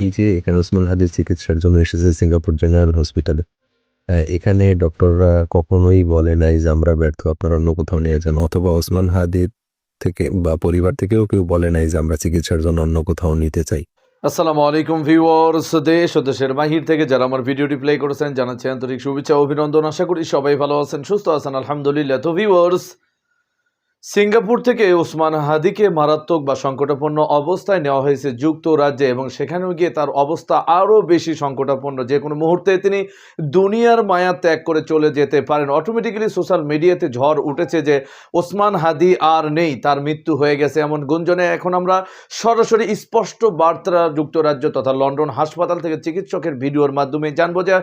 এই যে এখানে ওসমান হাদির চিকিৎসার জন্য এসেছে সিঙ্গাপুর জেনারেল হসপিটালে। এখানে ডক্টররা কখনোই বলে নাই যে আমরা ব্যর্থ, আপনারা অন্য কোথাও নিয়ে যান, অথবা ওসমান হাদির থেকে বা পরিবার থেকেও কেউ বলে নাই যে আমরা চিকিৎসার জন্য অন্য কোথাও নিতে চাই। আসসালামু আলাইকুম ভিউয়ার্স, দেশ ও দেশের বাহির থেকে যারা আমার ভিডিওটি প্লে করেছেন জানাচ্ছি আন্তরিক শুভেচ্ছা ও অভিনন্দন। আশা করি সবাই ভালো আছেন, সুস্থ আছেন, আলহামদুলিল্লাহ। তো ভিউয়ার্স, সিঙ্গাপুর থেকে ওসমান হাদিকে মারাত্মক বা সংকটাপন্ন অবস্থায় নেওয়া হয়েছে যুক্তরাজ্যে, এবং সেখানেও গিয়ে তার অবস্থা আরও বেশি সংকটাপন্ন। যে কোনো মুহূর্তে তিনি দুনিয়ার মায়া ত্যাগ করে চলে যেতে পারেন। অটোমেটিক্যালি সোশ্যাল মিডিয়াতে ঝড় উঠেছে যে ওসমান হাদি আর নেই, তার মৃত্যু হয়ে গেছে, এমন গুঞ্জনে এখন আমরা সরাসরি স্পষ্ট বার্তা যুক্তরাজ্য তথা লন্ডন হাসপাতাল থেকে চিকিৎসকের ভিডিওর মাধ্যমে জানবো যে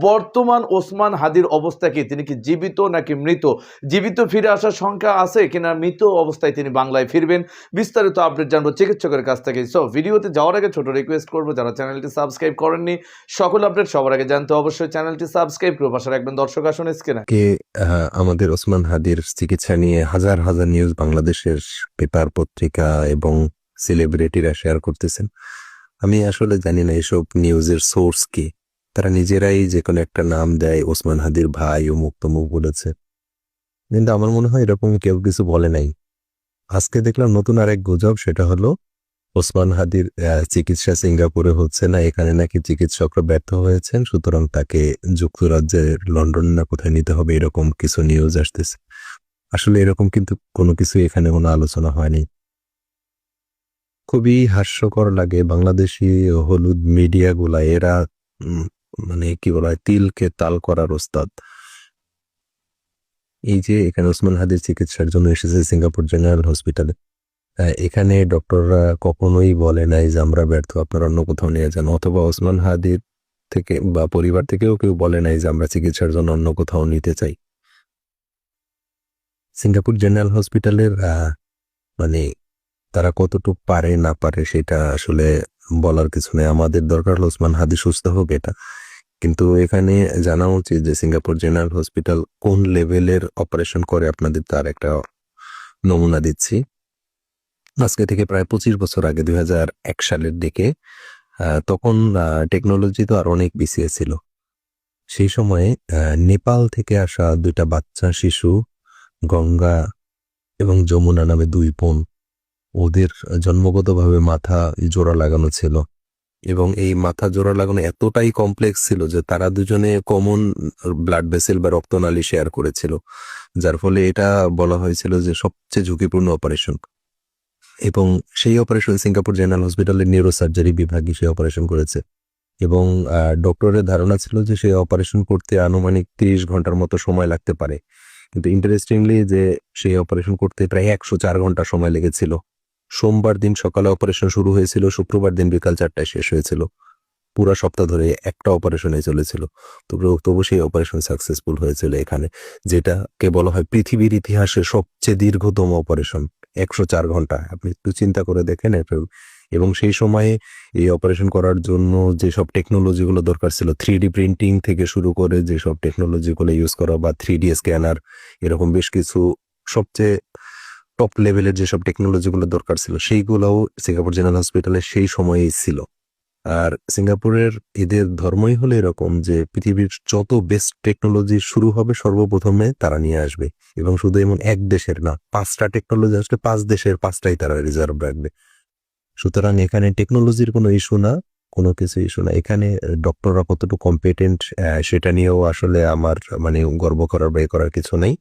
বর্তমান ওসমান হাদির অবস্থা কি, তিনি কি জীবিত নাকি মৃত, জীবিত ফিরে আসার সংখ্যা আছে কিনা, মৃত অবস্থায় তিনি বাংলায় ফিরবেন। বিস্তারিত আপডেট জানবো চিকিৎসকের কাছ থেকে। সো ভিডিওতে যাওয়ার আগে ছোট রিকোয়েস্ট করবো, যারা চ্যানেলটি সাবস্ক্রাইব করেননি সকল আপডেট সবার আগে জানতে অবশ্যই চ্যানেলটি সাবস্ক্রাইব করে পাশে রাখবেন। দর্শক আসুন স্ক্রিনে আমাদের ওসমান হাদির চিকিৎসা নিয়ে হাজার হাজার নিউজ বাংলাদেশের পেপার পত্রিকা এবং সেলিব্রিটিরা শেয়ার করতেছেন। আমি আসলে জানি না এসব নিউজের সোর্স কি। তারা নিজেরাই যে কোনো একটা নাম দেয়, ওসমান হাদির ভাই অমুক তমুক বলেছে, কিন্তু আমার মনে হয় এরকম কেউ কিছু বলে নাই। আজকে দেখলাম নতুন আরেক গুজব, সেটা হলো ওসমান হাদির চিকিৎসা সিঙ্গাপুরে হচ্ছে না, এখানে নাকি চিকিৎসকরা ব্যর্থ হয়েছেন, সুতরাং তাকে যুক্তরাজ্যের লন্ডন না কোথায় নিতে হবে, এরকম কিছু নিউজ আসতেছে। আসলে এরকম কিন্তু কোনো কিছু এখানে কোনো আলোচনা হয়নি। খুবই হাস্যকর লাগে বাংলাদেশি হলুদ মিডিয়াগুলা, এরা মানে কি বলা হয়, তিলকে তাল করার ওস্তাদ। এই যে এখানে ওসমান হাদির চিকিৎসার জন্য এসেছে সিঙ্গাপুর জেনারেল হসপিটালে। এখানে ডক্টররা কখনোই বলে নাই যে আমরা ব্যর্থ, আপনারা অন্য কোথাও নিয়ে যান, অথবা ওসমান হাদির থেকে বা পরিবার থেকেও কেউ বলে নাই যে আমরা চিকিৎসার জন্য অন্য কোথাও নিতে চাই। সিঙ্গাপুর জেনারেল হসপিটালের মানে তারা কতটুকু পারে না পারে সেটা আসলে বলার কিছু নেই। আমাদের দরকার হলো ওসমান হাদি সুস্থ হোক, এটা। কিন্তু এখানে জানা উচিত যে সিঙ্গাপুর জেনারেল হসপিটাল কোন লেভেলের অপারেশন করে, আপনাদের তার একটা নমুনা দিচ্ছি। আজকে থেকে প্রায় 25 বছর আগে 2001 সালের দিকে, তখন টেকনোলজি তো আর অনেক পিছিয়ে ছিল। সেই সময়ে নেপাল থেকে আসা দুইটা বাচ্চা শিশু, গঙ্গা এবং যমুনা নামে দুই বোন, ওদের জন্মগতভাবে মাথা জোড়া লাগানো ছিল, এবং এই মাথা জোড়া লাগানো এতটাই কমপ্লেক্স ছিল যে তারা দুজনে কমন ব্লাড ভেসেল বা রক্তনালী শেয়ার করেছিল, যার ফলে এটা বলা হয়েছিল যে সবচেয়ে ঝুঁকিপূর্ণ অপারেশন। এবং সেই অপারেশন সিঙ্গাপুর জেনারেল হসপিটালের নিউরোসার্জারি বিভাগই সেই অপারেশন করেছে, এবং ডক্টরের ধারণা ছিল যে সেই অপারেশন করতে আনুমানিক 30 ঘন্টার মতো সময় লাগতে পারে। কিন্তু ইন্টারেস্টিংলি যে সেই অপারেশন করতে প্রায় 104 ঘন্টা সময় লেগেছিল। সোমবার দিন সকালে অপারেশন শুরু হয়েছিল, শুক্রবার দিন বিকাল 4টায় শেষ হয়েছিল। পুরো সপ্তাহ ধরে একটা অপারেশনে চলেছিল। তবু সেই অপারেশন সাকসেসফুল হয়েছিল এখানে, যেটাকে বলা হয় পৃথিবীর ইতিহাসে সবচেয়ে দীর্ঘতম অপারেশন। 104 ঘন্টা, আপনি একটু চিন্তা করে দেখেন। এবং সেই সময়ে এই অপারেশন করার জন্য যেসব টেকনোলজিগুলো দরকার ছিল, 3D প্রিন্টিং থেকে শুরু করে যেসব টেকনোলজিগুলো ইউজ করা, বা 3D স্ক্যানার, এরকম বেশ কিছু সবচেয়ে টপ লেভেলের যেসব টেকনোলজিগুলো দরকার ছিল, সেইগুলোও সিঙ্গাপুর জেনারেল হসপিটালে সেই সময়েই ছিল। আর সিঙ্গাপুরের এদের ধর্মই হলো এরকম যে পৃথিবীর যত বেস্ট টেকনোলজি শুরু হবে সর্বপ্রথমে তারা নিয়ে আসবে, এবং শুধু এমন এক দেশের না, 5টা টেকনোলজি আসলে 5 দেশের 5টাই তারা রিজার্ভ রাখবে। সুতরাং এখানে টেকনোলজির কোনো ইস্যু না, কোনো কিছু ইস্যু না। এখানে ডক্টররা কতটুকু কম্পিটেন্ট সেটা নিয়েও আসলে আমার গর্ব করার বা করার কিছু নেই।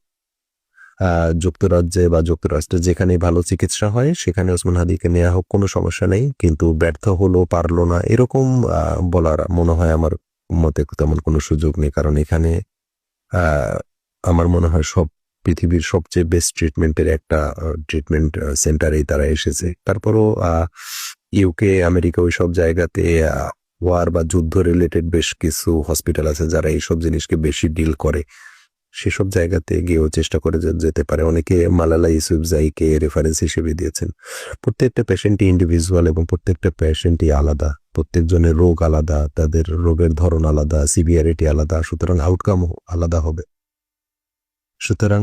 যুক্তরাজ্যে বা যুক্তরাষ্ট্রে যেখানে ভালো চিকিৎসা হয় সেখানে ওসমান হাদিকে নেওয়া হোক, কোনো সমস্যা নেই। কিন্তু ব্যর্থ হলো, পারলো না, এরকম বলার মনে হয় আমার মতে তেমন কোনো সুযোগ নেই। কারণ এখানে আমার মনে হয় সব পৃথিবীর সবচেয়ে বেস্ট ট্রিটমেন্টের একটা ট্রিটমেন্ট সেন্টারেই তারা এসেছে। তারপরও ইউকে, আমেরিকা, ওই সব জায়গাতে ওয়ার বা যুদ্ধ রিলেটেড বেশ কিছু হসপিটাল আছে যারা এইসব জিনিসকে বেশি ডিল করে, সেসব জায়গাতে গিয়েও চেষ্টা করে যেতে পারে। অনেকে মালালা ইউসুফজাইকে রেফারেন্স হিসেবে দিয়েছেন। প্রত্যেকটা পেশেন্টই ইন্ডিভিজুয়াল এবং প্রত্যেকটা পেশেন্টই আলাদা, প্রত্যেকজনের রোগ আলাদা, তাদের রোগের ধরন আলাদা, সিভিয়ারিটি আলাদা, সুতরাং আউটকাম আলাদা হবে। সুতরাং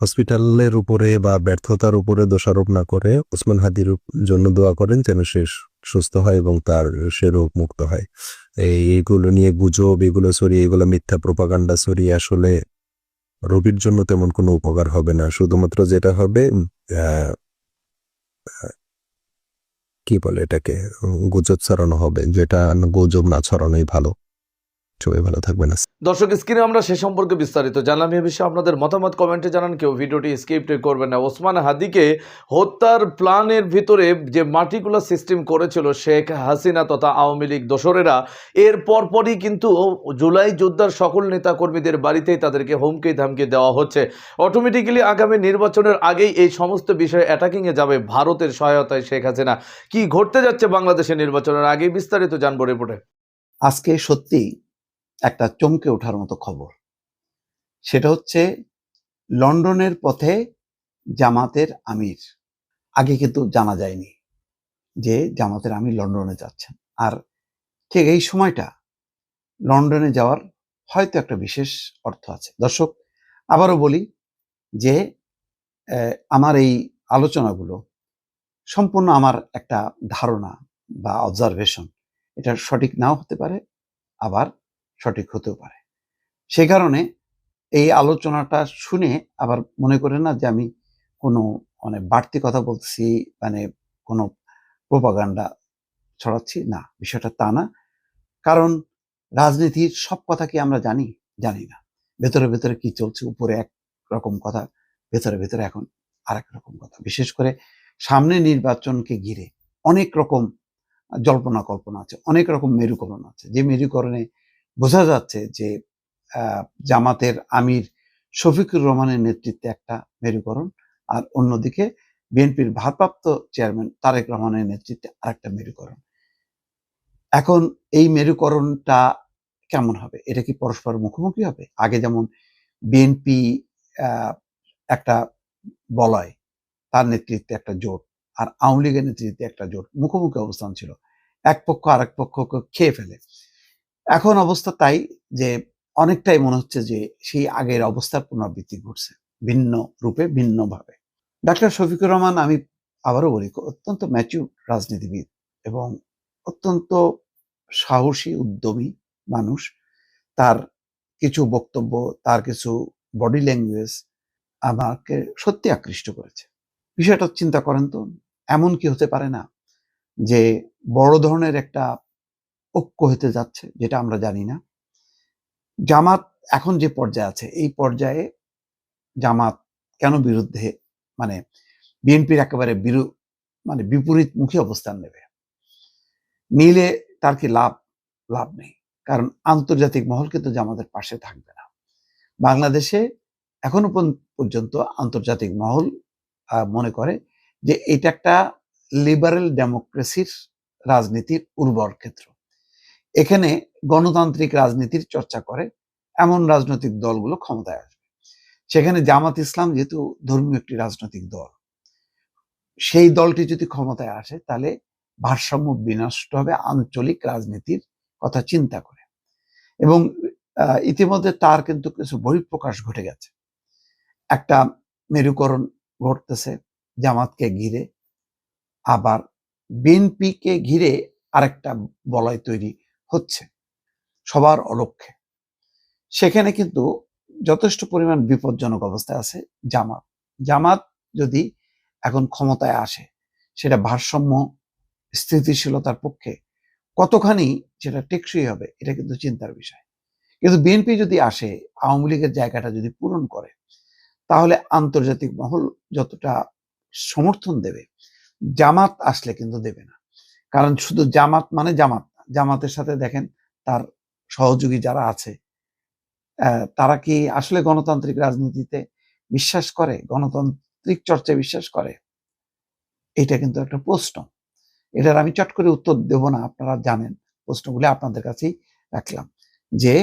হসপিটালের উপরে বা ব্যর্থতার উপরে দোষারোপ না করে ওসমান হাদির জন্য দোয়া করেন যেন শেষ সুস্থ হয় এবং তার সে রোগ মুক্ত হয়। এইগুলো নিয়ে গুজব এগুলো ছড়িয়ে, এগুলো মিথ্যা প্রোপাগান্ডা ছড়িয়ে আসলে রোগীর জন্য তেমন কোনো উপকার হবে না। শুধুমাত্র যেটা হবে আহ, কি বলে এটাকে, গুজব ছড়ানো হবে, যেটা গুজব না ছড়ানোই ভালো। সবাই ভালো থাকবেন। দর্শক, স্ক্রিনে আমরা সে সম্পর্কে বিস্তারিত জানলাম। এ বিষয়ে আপনাদের মতামত কমেন্টে জানান, কেউ ভিডিওটি স্কিপ করবেন না। ওসমান হাদিকে হত্যার প্ল্যানের ভিতরে যে মার্টিকুলার সিস্টেম করেছিল শেখ হাসিনা তথা আওয়ামী লীগ দোসরেরা, এর পরপরই কিন্তু জুলাই যোদ্ধার সকল নেতাকর্মীদের বাড়িতেই তাদেরকে হুমকি ধামকি দেওয়া হচ্ছে। অটোমেটিক্যালি আগামী নির্বাচনের আগেই এই সমস্ত বিষয়ে অ্যাটাকিংয়ে যাবে ভারতের সহায়তায় শেখ হাসিনা। কি ঘটতে যাচ্ছে বাংলাদেশের নির্বাচনের আগে, বিস্তারিত জানবো রিপোর্টে। আজকে সত্যি একটা চমকে ওঠার মতো খবর। সেটা হচ্ছে লন্ডনের পথে জামাতের আমির। আগে কিন্তু জানা যায়নি যে জামাতের আমির লন্ডনে যাচ্ছেন। আর ঠিক এই সময়টা লন্ডনে যাওয়ার হয়তো একটা বিশেষ অর্থ আছে। দর্শক, আবারও বলি যে আমার এই আলোচনাগুলো সম্পূর্ণ আমার একটা ধারণা বা অবজারভেশন। এটা সঠিক নাও হতে পারে, আবার সঠিক হতেও পারে। সেই কারণে এই আলোচনাটা শুনে আবার মনে করেন না যে আমি কোনো বাড়তি কথা বলছি, কোনো প্রোপাগান্ডা ছড়াচ্ছি। না, বিষয়টা তা না। কারণ রাজনীতির সব কথা কি আমরা জানি? জানি না। ভেতরে ভেতরে কি চলছে, উপরে এক রকম কথা, ভেতরে ভেতরে এখন আরেক রকম কথা। বিশেষ করে সামনে নির্বাচনকে ঘিরে অনেক রকম জল্পনা কল্পনা আছে, অনেক রকম মেরুকরণ আছে। যে মেরুকরণে বোঝা যাচ্ছে যে জামাতের আমির শফিকুর রহমানের নেতৃত্বে একটা মেরুকরণ, আর অন্যদিকে বিএনপির ভারপ্রাপ্ত চেয়ারম্যান তারেক রহমানের নেতৃত্বে আরেকটা মেরুকরণ। এখন এই মেরুকরণটা কেমন হবে? এটা কি পরস্পর মুখোমুখি হবে? আগে যেমন বিএনপি একটা বলয়, তার নেতৃত্বে একটা জোট, আর আওয়ামী লীগের নেতৃত্বে একটা জোট, মুখোমুখি অবস্থান ছিল, এক পক্ষ আরেক পক্ষকে খেয়ে ফেলে। এখন অবস্থা তাই যে অনেকটাই মনে হচ্ছে যে সেই আগের অবস্থার পুনরাবৃত্তি ঘটছে, ভিন্ন রূপে, ভিন্নভাবে। ডাক্তার শফিকুর রহমান, আমি আবারও বলি, অত্যন্ত ম্যাচিউর রাজনীতিবিদ এবং অত্যন্ত সাহসী, উদ্যমী মানুষ। তার কিছু বক্তব্য, তার কিছু বডি ল্যাঙ্গুয়েজ আমাকে সত্যি আকৃষ্ট করেছে। বিষয়টা চিন্তা করেন তো, এমন কি হতে পারে না যে বড় ধরনের একটা ঐক্য হতে যাচ্ছে, যেটা আমরা জানি না। জামাত এখন যে পর্যায়ে আছে, এই পর্যায়ে জামাত কেন বিরুদ্ধে, বিএনপির একেবারে বিপরীতমুখী অবস্থান নেবে? নিলে তার কি লাভ? লাভ নেই। কারণ আন্তর্জাতিক মহল কিন্তু জামাতের পাশে থাকবে না। বাংলাদেশে এখনো পর্যন্ত আন্তর্জাতিক মহল মনে করে যে এটা একটা লিবারেল ডেমোক্রেসির রাজনীতির উর্বর ক্ষেত্র। এখানে গণতান্ত্রিক রাজনীতির চর্চা করে এমন রাজনৈতিক দলগুলো ক্ষমতায় আসবে। সেখানে জামাত ইসলাম যেহেতু ধর্মীয় একটি রাজনৈতিক দল, সেই দলটি যদি ক্ষমতায় আসে তাহলে ভারসাম্য বিনষ্ট হবে আঞ্চলিক রাজনীতির কথা চিন্তা করে। এবং ইতিমধ্যে তার কিন্তু কিছু বহিঃপ্রকাশ ঘটে গেছে। একটা মেরুকরণ ঘটতেছে জামাতকে ঘিরে, আবার বিএনপিকে ঘিরে আরেকটা বলয় তৈরি হচ্ছে সবার অলক্ষ্যে। সেখানে কিন্তু যথেষ্ট পরিমাণ বিপজ্জনক অবস্থায় আছে জামাত। জামাত যদি এখন ক্ষমতায় আসে, সেটা ভারসাম্য স্থিতিশীলতার পক্ষে কতখানি সেটা টেকসই হবে, এটা কিন্তু চিন্তার বিষয়। কিন্তু বিএনপি যদি আসে, আওয়ামী লীগের জায়গাটা যদি পূরণ করে, তাহলে আন্তর্জাতিক মহল যতটা সমর্থন দেবে, জামাত আসলে কিন্তু দেবে না। কারণ শুধু জামাত মানে জামাত না, জামাতের সাথে দেখেন তার সহযোগী যারা আছে, তারা কি আসলে গণতান্ত্রিক রাজনীতিতে বিশ্বাস করে, গণতান্ত্রিক চর্চায় বিশ্বাস করে? এটা কিন্তু একটা প্রশ্ন। এটার আমি চট করে উত্তর দেব না, আপনারা জানেন। প্রশ্নগুলি আপনাদের কাছেই রাখলাম যে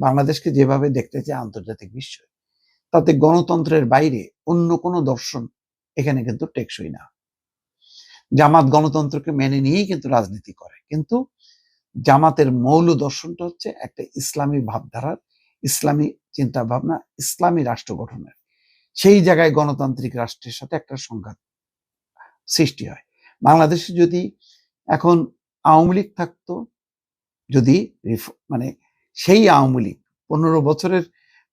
বাংলাদেশকে যেভাবে দেখতে চায় আন্তর্জাতিক বিশ্ব, তাতে গণতন্ত্রের বাইরে অন্য কোনো দর্শন এখানে কিন্তু টেকসই না। জামাত গণতন্ত্রকে মেনে নিয়েই কিন্তু রাজনীতি করে, কিন্তু জামাতের মৌল দর্শনটা হচ্ছে একটা ইসলামী ভাবধারার, ইসলামী চিন্তা ভাবনা, ইসলামী রাষ্ট্র গঠনের। সেই জায়গায় গণতান্ত্রিক রাষ্ট্রের সাথে একটা সংঘাত সৃষ্টি হয়। বাংলাদেশে যদি এখন আওয়ামী লীগ থাকতো, যদি মানে সেই আওয়ামী লীগ 15 বছরের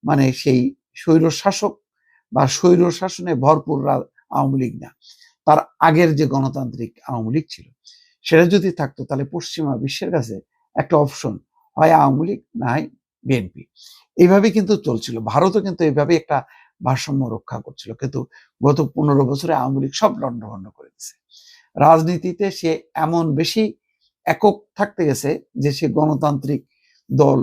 মানে সেই স্বৈর শাসক বা স্বৈর শাসনে ভরপুর আওয়ামী লীগ না, তার আগের যে গণতান্ত্রিক আওয়ামী লীগ ছিল, সেটা যদি থাকতো তাহলে পশ্চিমা বিশ্বের কাছে একটা অপশন হয় আওয়ামী লীগ না হয় বিএনপি। এইভাবে কিন্তু চলছিল। ভারতও কিন্তু এইভাবে একটা ভারসাম্য রক্ষা করছিল, কিন্তু গত 15 বছরে আওয়ামী লীগ সব লন্ডভন্ড করে দিয়েছে। রাজনীতিতে সে এমন বেশি একক থাকতে গেছে যে সে গণতান্ত্রিক দল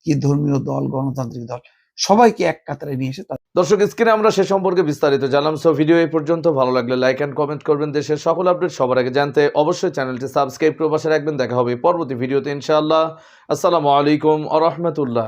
কি ধর্মীয় দল, গণতান্ত্রিক দল সবাইকে এক কাতারে নিয়ে এসে দর্শক, স্ক্রিনে আমরা সে সম্পর্কে বিস্তারিত জানলাম। সো ভিডিও এই পর্যন্ত। ভালো লাগলে লাইক এন্ড কমেন্ট করবেন। দেশের সকল আপডেট সবার আগে জানতে অবশ্যই চ্যানেলটি সাবস্ক্রাইব করে পাশে রাখবেন। দেখা হবে পরবর্তী ভিডিওতে ইনশাআল্লাহ। আসসালামু আলাইকুম ওয়া রাহমাতুল্লাহ।